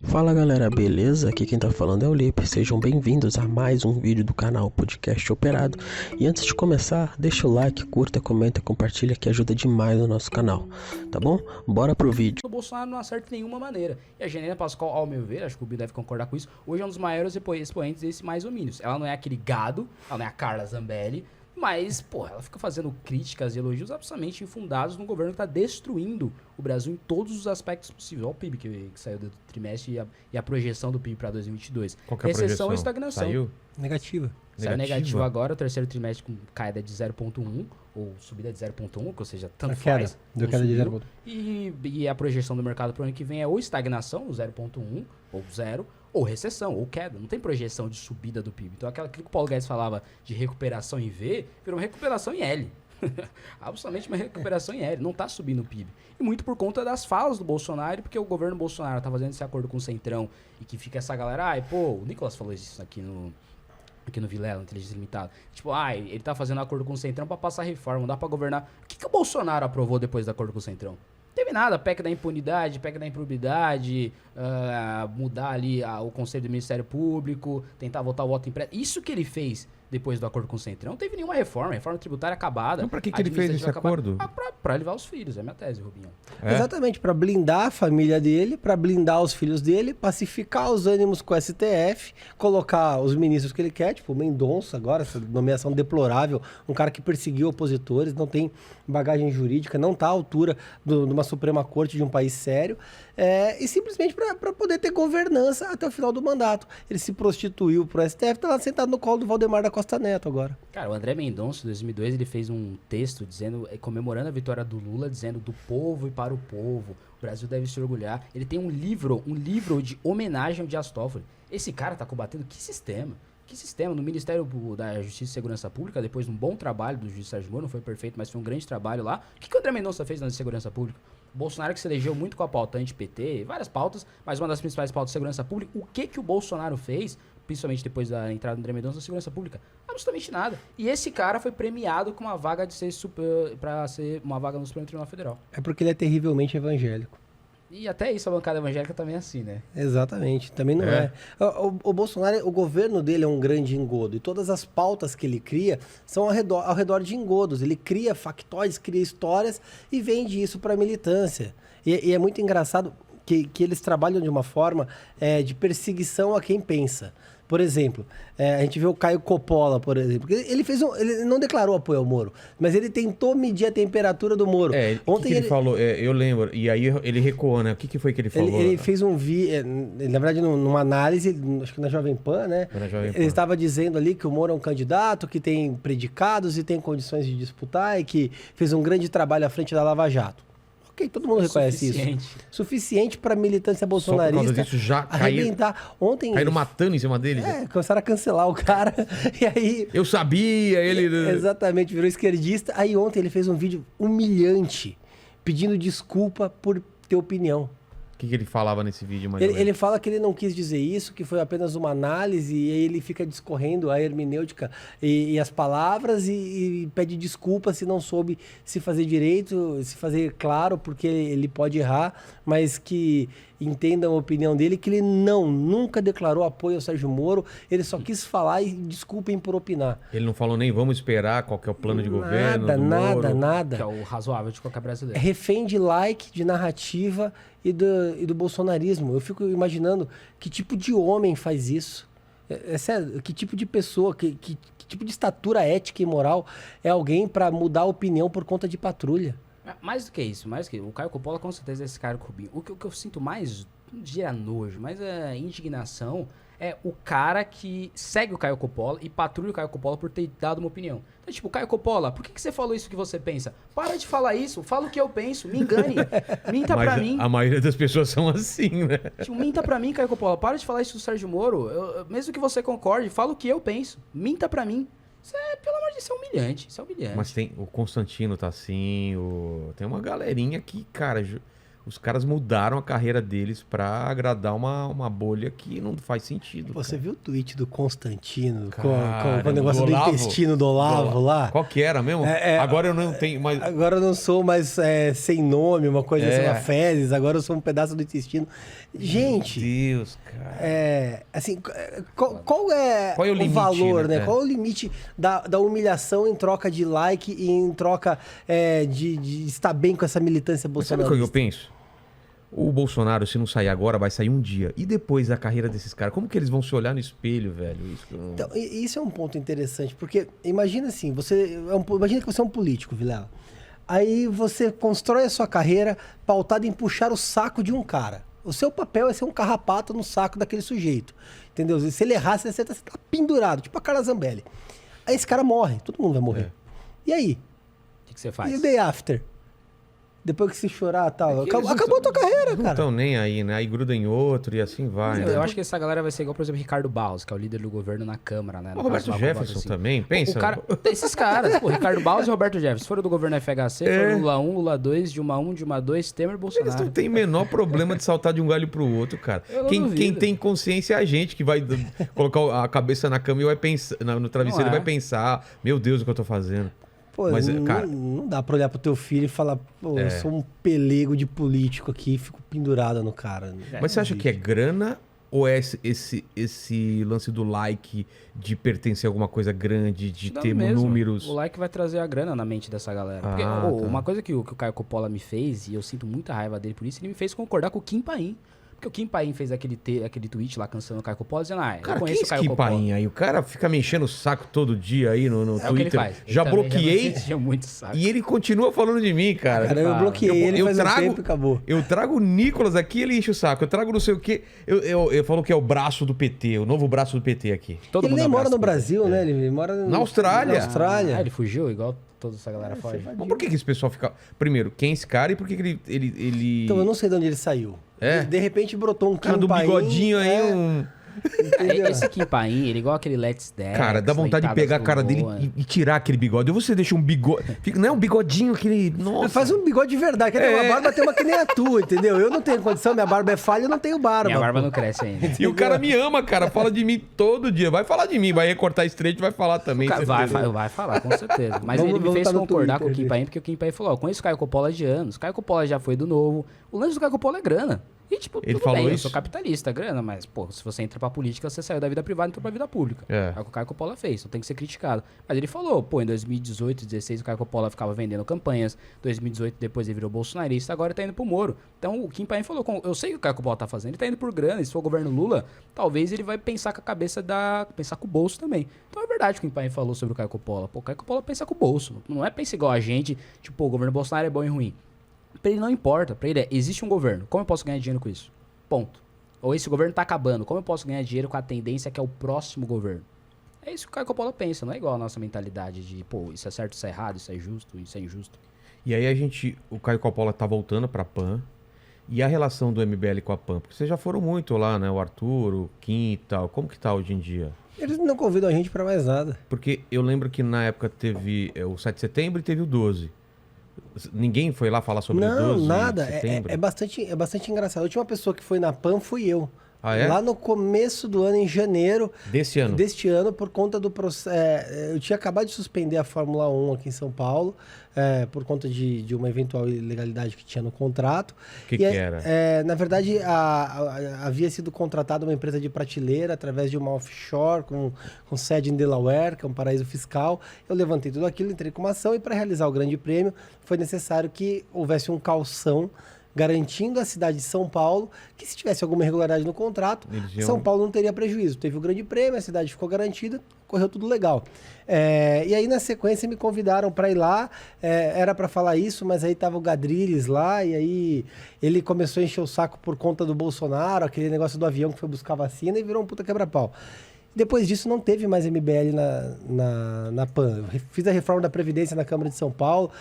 Fala galera, beleza? Aqui quem tá falando é o Lipe, sejam bem-vindos a mais um vídeo do canal Podcast Operado. E antes de começar, deixa o like, curta, comenta e compartilha que ajuda demais o nosso canal, tá bom? Bora pro vídeo. O Bolsonaro não acerta de nenhuma maneira. E a Janaína Pascoal, ao meu ver, acho que o Bill deve concordar com isso, hoje é um dos maiores expoentes desse mais ou menos. Ela não é aquele gado, ela não é a Carla Zambelli, mas, pô, ela fica fazendo críticas e elogios absolutamente infundados no governo que tá destruindo o Brasil em todos os aspectos possíveis. Olha o PIB que saiu do trimestre e a projeção do PIB para 2022. Qual que é a Recessão projeção? e estagnação. Saiu? Negativa. Saiu negativo agora, o terceiro trimestre com queda de 0,1, ou subida de 0,1, ou seja, tanto faz. Deu queda de 0,1. E a projeção do mercado para o ano que vem é ou estagnação, 0,1, ou 0, ou recessão, ou queda. Não tem projeção de subida do PIB. Então aquilo que o Paulo Guedes falava de recuperação em V, virou uma recuperação em L. Absolutamente uma recuperação em L. Não está subindo o PIB. E muito por conta das falas do Bolsonaro, porque o governo Bolsonaro está fazendo esse acordo com o Centrão e que fica essa galera, o Nicolas falou isso aqui no Vilela, Inteligência Limitada. Tipo, ele tá fazendo acordo com o Centrão pra passar reforma, não dá pra governar. O que o Bolsonaro aprovou depois do acordo com o Centrão? Não teve nada, PEC da impunidade, PEC da improbidade, mudar ali o conselho do Ministério Público, tentar votar o voto impresso. Isso que ele fez depois do acordo com o Centrão. Não teve nenhuma reforma tributária acabada. Então pra que ele fez esse acordo? Pra levar os filhos, é minha tese, Rubinho. É? Exatamente, para blindar a família dele, para blindar os filhos dele, pacificar os ânimos com o STF, colocar os ministros que ele quer, tipo o Mendonça agora, essa nomeação deplorável, um cara que perseguiu opositores, não tem bagagem jurídica, não está à altura de uma Suprema Corte de um país sério, e simplesmente para poder ter governança até o final do mandato. Ele se prostituiu pro STF, está lá sentado no colo do Valdemar da Costa Neto agora. Cara, o André Mendonça, em 2002, ele fez um texto comemorando a vitória do Lula, dizendo do povo e para o povo, o Brasil deve se orgulhar. Ele tem um livro de homenagem ao Dias Toffoli. Esse cara tá combatendo que sistema? Que sistema? No Ministério da Justiça e Segurança Pública, depois de um bom trabalho do juiz Sérgio Moro, não foi perfeito, mas foi um grande trabalho lá. O que o André Mendonça fez na segurança pública? O Bolsonaro que se elegeu muito com a pauta anti-PT, várias pautas, mas uma das principais pautas de segurança pública. O que o Bolsonaro fez, principalmente depois da entrada do André Mendonça na segurança pública? Absolutamente nada. E esse cara foi premiado com uma vaga para ser uma vaga no Supremo Tribunal Federal. É porque ele é terrivelmente evangélico. E até isso a bancada evangélica também é assim, né? Exatamente, também não é. O Bolsonaro, o governo dele é um grande engodo, e todas as pautas que ele cria são ao redor de engodos. Ele cria factóides, cria histórias e vende isso para a militância. E é muito engraçado que eles trabalham de uma forma de perseguição a quem pensa. Por exemplo, a gente vê o Caio Coppola, por exemplo. Ele não declarou apoio ao Moro, mas ele tentou medir a temperatura do Moro. Ontem que ele falou, eu lembro, e aí ele recuou, né? O que foi que ele falou? Ele fez um vídeo, na verdade, numa análise, acho que na Jovem Pan, né? Ele estava dizendo ali que o Moro é um candidato que tem predicados e tem condições de disputar e que fez um grande trabalho à frente da Lava Jato. Ok, todo mundo reconhece isso. Suficiente para militância bolsonarista. Só por causa disso já arrebentar. Ontem caíram matando em cima dele. Começaram a cancelar o cara. E aí... Eu sabia, ele... Exatamente, virou esquerdista. Aí ontem ele fez um vídeo humilhante, pedindo desculpa por ter opinião. O que ele falava nesse vídeo? Ele fala que ele não quis dizer isso, que foi apenas uma análise, e aí ele fica discorrendo a hermenêutica e as palavras e pede desculpa se não soube se fazer direito, se fazer claro, porque ele pode errar, mas que entendam a opinião dele, que ele nunca declarou apoio ao Sérgio Moro, ele só quis falar e desculpem por opinar. Ele não falou nem vamos esperar qual que é o plano de governo do Moro. Nada. Que é o razoável de qualquer brasileiro. Refém de like, de narrativa e do bolsonarismo. Eu fico imaginando que tipo de homem faz isso. É sério, que tipo de pessoa, que tipo de estatura ética e moral é alguém para mudar a opinião por conta de patrulha? Mais do que isso, o Caio Coppola com certeza é esse cara Rubinho. O que eu sinto mais, não diria nojo, mas é indignação, é o cara que segue o Caio Coppola e patrulha o Caio Coppola por ter dado uma opinião. Então, tipo, Caio Coppola, por que você falou isso que você pensa? Para de falar isso, fala o que eu penso, me engane, minta pra mim. A maioria das pessoas são assim, né? Tipo, minta pra mim, Caio Coppola, para de falar isso do Sérgio Moro, mesmo que você concorde, fala o que eu penso, minta pra mim. Pelo amor de Deus, isso é humilhante, Mas tem o Constantino tá assim, tem uma galerinha que, cara, Os caras mudaram a carreira deles pra agradar uma bolha que não faz sentido. Você viu o tweet do Constantino Cara, com o negócio do intestino do Olavo lá? Qual que era mesmo? Agora eu não tenho mais... Agora eu não sou mais sem nome, uma coisa assim, uma fezes, agora eu sou um pedaço do intestino. Gente... Meu Deus, cara. Assim, qual é o limite, valor, né? né? Qual é o limite da humilhação em troca de like e em troca de estar bem com essa militância Mas sabe o bolsonarista? que eu penso? O Bolsonaro, se não sair agora, vai sair um dia. E depois da carreira desses caras? Como que eles vão se olhar no espelho, velho? Isso que eu não... Então, isso é um ponto interessante, porque imagina assim, imagina que você é um político, Vilela. Aí você constrói a sua carreira pautada em puxar o saco de um cara. O seu papel é ser um carrapato no saco daquele sujeito. Entendeu? Se ele errar, você tá pendurado, tipo a Carla Zambelli. Aí esse cara morre, todo mundo vai morrer. E aí? O que você faz? E o day after? Depois que se chorar e tal. Eles Acabou a tua carreira, Não cara. estão nem aí, né? Aí gruda em outro e assim vai. Eu né? acho que essa galera vai ser igual, por exemplo, Ricardo Barros, que é o líder do governo na Câmara, né? O No Roberto caso lá, Jefferson assim. também, pensa. O cara, esses caras, pô, Ricardo Barros e Roberto Jefferson, foram do governo FHC, foram Lula 1, Lula 2, Dilma 1, Dilma 2, Temer, Bolsonaro. Eles não têm menor problema de saltar de um galho pro outro, cara. Eu não Quem duvido. tem consciência é a gente que vai colocar a cabeça na cama e vai pensar, no travesseiro Não é. e vai pensar, meu Deus, o que eu tô fazendo. Pô, Mas, não, cara- não dá pra olhar pro teu filho e falar, pô, eu sou um pelego de político aqui e fico pendurado no cara. Mas você acha que é grana ou é esse lance do like, de pertencer a alguma coisa grande, de Não ter mesmo. números? O like vai trazer a grana na mente dessa galera. Porque, Ah, tá. uma coisa que o Caio Coppola me fez, e eu sinto muita raiva dele por isso, ele me fez concordar com o Kim Paim. Porque o Kim Paim fez aquele tweet lá cancelando o Caio Coppola, dizendo, eu Cara, quem conheço é o Caio esse Coppola. Paim aí? O cara fica me enchendo o saco todo dia aí no É o que ele Twitter. faz. Já Ele também bloqueei me encheu muito saco. e ele continua falando de mim, cara. Cara, eu bloqueei ele eu faz trago- um tempo e acabou. Eu trago o Nicolas aqui, ele enche o saco. Eu trago não sei o quê. Eu falo que é o braço do PT, o novo braço do PT aqui. Todo Ele mundo nem mora abraça no o PT. Brasil, né? Ele mora Na Austrália. Na Austrália. Ah, ele fugiu, igual toda essa galera foge. Mas por que esse pessoal fica... Primeiro, quem é esse cara e por que ele... Então eu não sei de onde ele saiu. É? De repente brotou um cara do Kim Paim, bigodinho aí, entendeu? Esse Kim Paim, ele é igual aquele Let's Dance. Cara, dá vontade de pegar a cara dele e tirar aquele bigode. Ou você deixa um bigode... Não é um bigodinho, aquele... Nossa. Faz um bigode de verdade. Quer ter uma barba, tem uma que nem a tua, entendeu? Eu não tenho condição, minha barba é falha, eu não tenho barba. Minha barba pô. não cresce ainda. E o cara me ama, cara. Fala de mim todo dia. Vai falar de mim, vai recortar straight, vai falar também. Vai certeza. falar, com certeza. Mas Vamos- ele me vamos fez tá no concordar com o Twitter Kim Paim, porque o Kim Paim falou, conheço o Caio Coppola de anos. O Caio Coppola já foi do Novo. O lance do Caio Coppola é grana. E, tipo, Ele tudo falou bem, eu isso? sou capitalista, grana, mas, pô, se você entra pra política, você saiu da vida privada e entrou pra vida pública. É. É o que o Caio Coppola fez, então tem que ser criticado. Mas ele falou, pô, em 2018, 2016, o Caio Coppola ficava vendendo campanhas. 2018, depois ele virou bolsonarista, agora ele tá indo pro Moro. Então, o Kim Paim falou, eu sei o que o Caio Coppola tá fazendo, ele tá indo por grana, e se for o governo Lula, talvez ele vai pensar com a cabeça pensar com o bolso também. Então, é verdade o que o Kim Paim falou sobre o Caio Coppola. Pô, o Caio Coppola pensa com o bolso, não é pensa igual a gente, tipo, pô, o governo Bolsonaro é bom e ruim. Pra ele não importa, pra ele existe um governo, como eu posso ganhar dinheiro com isso? Ponto. Ou esse governo tá acabando, como eu posso ganhar dinheiro com a tendência que é o próximo governo? É isso que o Caio Coppola pensa, não é igual a nossa mentalidade de, pô, isso é certo, isso é errado, isso é justo, isso é injusto. E aí o Caio Coppola tá voltando pra PAN. E a relação do MBL com a PAN? Porque vocês já foram muito lá, né? O Arthur, o Kim e tal. Como que tá hoje em dia? Eles não convidam a gente pra mais nada. Porque eu lembro que na época teve o 7 de setembro e teve o 12. Ninguém foi lá falar sobre o Não, 12 nada. de setembro? É bastante engraçado. A última pessoa que foi na PAN fui eu. Ah, é? Lá no começo do ano, em janeiro Desse ano? deste ano, por conta do processo. Eu tinha acabado de suspender a Fórmula 1 aqui em São Paulo, por conta de uma eventual ilegalidade que tinha no contrato. O que E aí, era? na verdade, havia sido contratada uma empresa de prateleira através de uma offshore com sede em Delaware, que é um paraíso fiscal. Eu levantei tudo aquilo, entrei com uma ação e para realizar o grande prêmio foi necessário que houvesse um calção garantindo à cidade de São Paulo que se tivesse alguma irregularidade no contrato, Eles iam- São Paulo não teria prejuízo. Teve o grande prêmio, a cidade ficou garantida, correu tudo legal. E aí, na sequência, me convidaram para ir lá, era para falar isso, mas aí tava o Gadriles lá, e aí ele começou a encher o saco por conta do Bolsonaro, aquele negócio do avião que foi buscar vacina e virou um puta quebra-pau. Depois disso, não teve mais MBL na PAN. Eu fiz a reforma da Previdência na Câmara de São Paulo.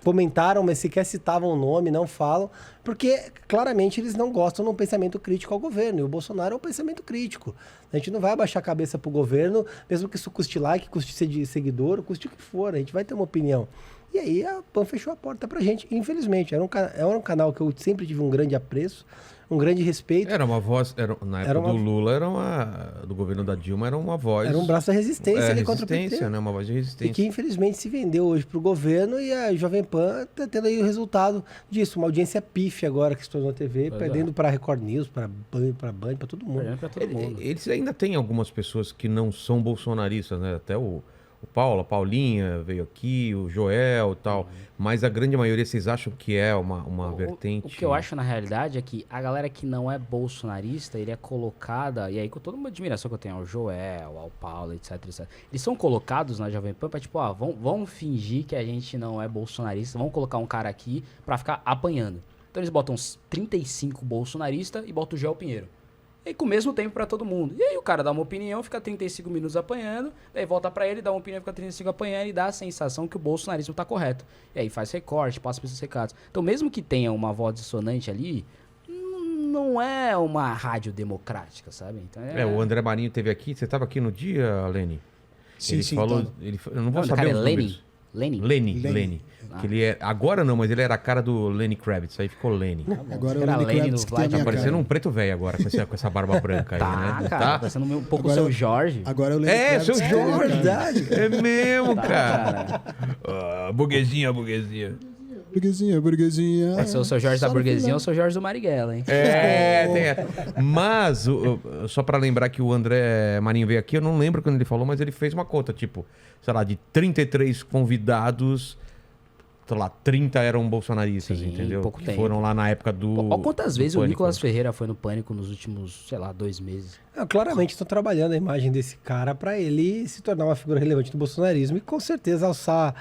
Comentaram, mas sequer citavam o nome, não falam, porque claramente eles não gostam de um pensamento crítico ao governo. E o Bolsonaro é um pensamento crítico. A gente não vai abaixar a cabeça pro governo, mesmo que isso custe like, custe seguidor, custe o que for. A gente vai ter uma opinião. E aí a PAN fechou a porta pra gente, infelizmente. Era um canal que eu sempre tive um grande apreço, um grande respeito. Era uma voz, na época do Lula, do governo da Dilma, era uma voz... Era um braço da resistência ali contra o PT. Resistência, né? Uma voz de resistência. E que infelizmente se vendeu hoje pro governo e a Jovem Pan tá tendo aí o resultado disso. Uma audiência pífia agora que se tornou TV, perdendo pra Record News, pra Band, pra todo mundo. Perdendo pra todo mundo. Eles ainda têm algumas pessoas que não são bolsonaristas, né? Até o Paulo, a Paulinha veio aqui, o Joel e tal. Mas a grande maioria, vocês acham que é uma vertente? O que eu acho na realidade é que a galera que não é bolsonarista, ele é colocada, e aí com toda uma admiração que eu tenho ao Joel, ao Paulo, etc, etc. Eles são colocados na Jovem Pan pra tipo, vamos fingir que a gente não é bolsonarista, vamos colocar um cara aqui pra ficar apanhando. Então eles botam uns 35 bolsonaristas e botam o Joel Pinheiro. E com o mesmo tempo pra todo mundo. E aí o cara dá uma opinião, fica 35 minutos apanhando, daí volta pra ele, dá uma opinião, fica 35 apanhando e dá a sensação que o bolsonarismo tá correto. E aí faz recorte, passa pra esses recados. Então mesmo que tenha uma voz dissonante ali, não é uma rádio democrática, sabe? Então, o André Marinho teve aqui, você tava aqui no dia, Leni? Sim, ele sim. falou, eu não vou saber os números. Leni. Que ele é, agora não, mas ele era a cara do Lenny Kravitz, aí ficou Lenny. Agora é o Lenny Kravitz que tem a minha Tá parecendo cara. um preto velho agora, com essa barba branca aí, né? Cara, tá parecendo um pouco Agora o seu Jorge. Agora é o Lenny Kravitz. seu que tem a minha Jorge. cara. Verdade. É mesmo, Tá, cara. Burguesinha. Burguesinha. Pode ser o seu Jorge Só da no burguesia final. ou o seu Jorge do Marighella, hein? Mas, só pra lembrar que o André Marinho veio aqui, eu não lembro quando ele falou, mas ele fez uma conta, tipo, sei lá, de 33 convidados, sei lá, 30 eram bolsonaristas, Sim, entendeu? pouco Que tempo. foram lá na época do... Olha quantas vezes o Pânico. Nicolas Ferreira foi no Pânico nos últimos, sei lá, 2 meses. Claramente estão trabalhando a imagem desse cara para ele se tornar uma figura relevante do bolsonarismo e com certeza alçar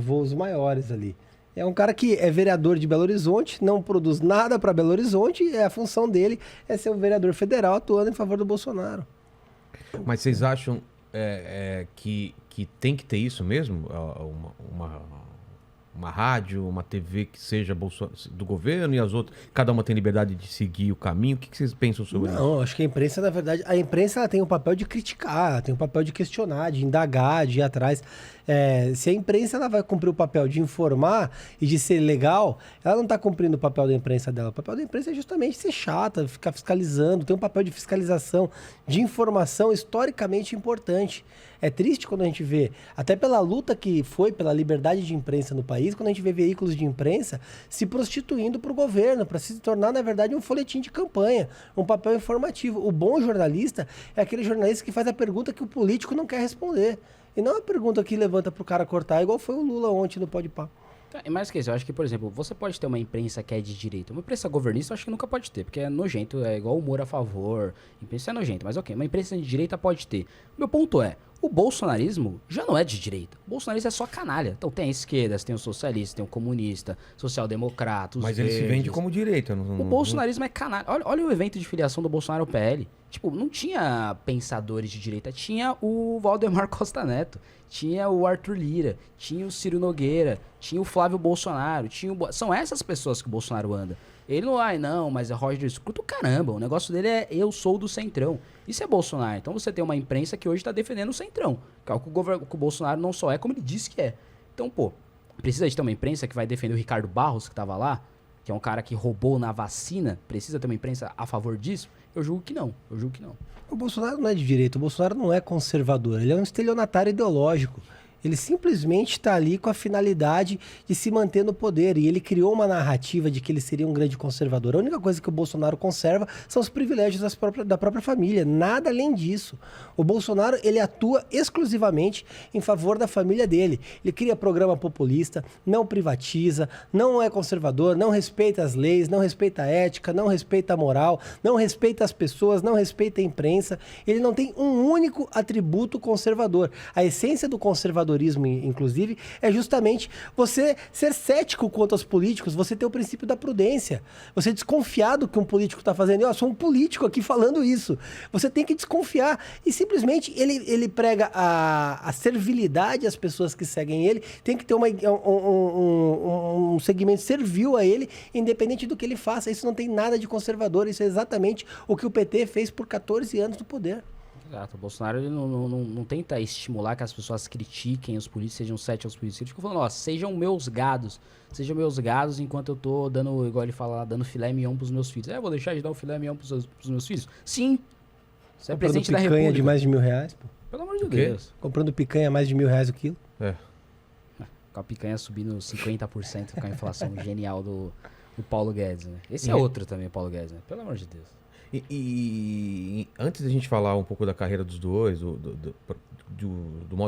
voos maiores ali. É um cara que é vereador de Belo Horizonte, não produz nada para Belo Horizonte e a função dele é ser um vereador federal atuando em favor do Bolsonaro. Mas vocês acham que tem que ter isso mesmo? Uma rádio, uma TV que seja do governo e as outras, cada uma tem liberdade de seguir o caminho? O que vocês pensam sobre isso? Não, acho que a imprensa, na verdade, ela tem o papel de criticar, tem o papel de questionar, de indagar, de ir atrás. Se a imprensa ela vai cumprir o papel de informar e de ser legal, ela não está cumprindo o papel da imprensa dela. O papel da imprensa é justamente ser chata, ficar fiscalizando, tem um papel de fiscalização, de informação historicamente importante. É triste quando a gente vê, até pela luta que foi pela liberdade de imprensa no país, quando a gente vê veículos de imprensa se prostituindo para o governo, para se tornar, na verdade, um folhetim de campanha, um papel informativo. O bom jornalista é aquele jornalista que faz a pergunta que o político não quer responder. E não a pergunta que levanta pro cara cortar, igual foi o Lula ontem no Podpah. E mais que isso, eu acho que, por exemplo, você pode ter uma imprensa que é de direita. Uma imprensa governista eu acho que nunca pode ter, porque é nojento, é igual humor a favor. Imprensa é nojento, mas ok, uma imprensa de direita pode ter. Meu ponto é, o bolsonarismo já não é de direita. O bolsonarismo é só canalha. Então tem a esquerda, tem o socialista, tem o comunista, social-democrata, os Mas ele se verdes. vende como direita. O bolsonarismo é canalha. Olha o evento de filiação do Bolsonaro ao PL. Tipo, não tinha pensadores de direita. Tinha o Valdemar Costa Neto, tinha o Arthur Lira, tinha o Ciro Nogueira, tinha o Flávio Bolsonaro, são essas pessoas que o Bolsonaro anda. Ele não, mas é Roger Escuta o caramba. O negócio dele é eu sou do Centrão. Isso é Bolsonaro. Então você tem uma imprensa que hoje tá defendendo o Centrão. Que é o que o Bolsonaro não só é, como ele diz que é. Então, precisa de ter uma imprensa que vai defender o Ricardo Barros, que tava lá, que é um cara que roubou na vacina. Precisa ter uma imprensa a favor disso? Eu julgo que não. O Bolsonaro não é de direita, o Bolsonaro não é conservador, ele é um estelionatário ideológico. Ele simplesmente está ali com a finalidade de se manter no poder. E ele criou uma narrativa de que ele seria um grande conservador. A única coisa que o Bolsonaro conserva são os privilégios da própria família. Nada além disso. O Bolsonaro, ele atua exclusivamente em favor da família dele. Ele cria programa populista, não privatiza, não é conservador, não respeita as leis, não respeita a ética, não respeita a moral, não respeita as pessoas, não respeita a imprensa. Ele não tem um único atributo conservador. A essência do conservadorismo, inclusive, é justamente você ser cético quanto aos políticos, você ter o princípio da prudência, você desconfiar do que um político está fazendo. Eu sou um político aqui falando isso. Você tem que desconfiar. E simplesmente ele prega a servilidade às pessoas que seguem ele, tem que ter um segmento servil a ele, independente do que ele faça. Isso não tem nada de conservador, isso é exatamente o que o PT fez por 14 anos no poder. Exato, o Bolsonaro ele não tenta estimular que as pessoas critiquem os políticos, sejam 7 aos políticos. Ele fica falando, ó, sejam meus gados enquanto eu tô dando, igual ele fala lá, dando filé mignon pros meus filhos. Eu vou deixar de dar um filé mignon pros meus filhos? Sim! Você é Comprando presidente da picanha República. de mais de R$1.000, pô. Pelo amor de O quê? Deus. Comprando picanha a mais de R$1.000 o quilo. É. Com a picanha subindo 50% com a inflação genial do Paulo Guedes, né? Esse é outro também, Paulo Guedes, né? Pelo amor de Deus. E antes da gente falar um pouco da carreira dos dois, do modo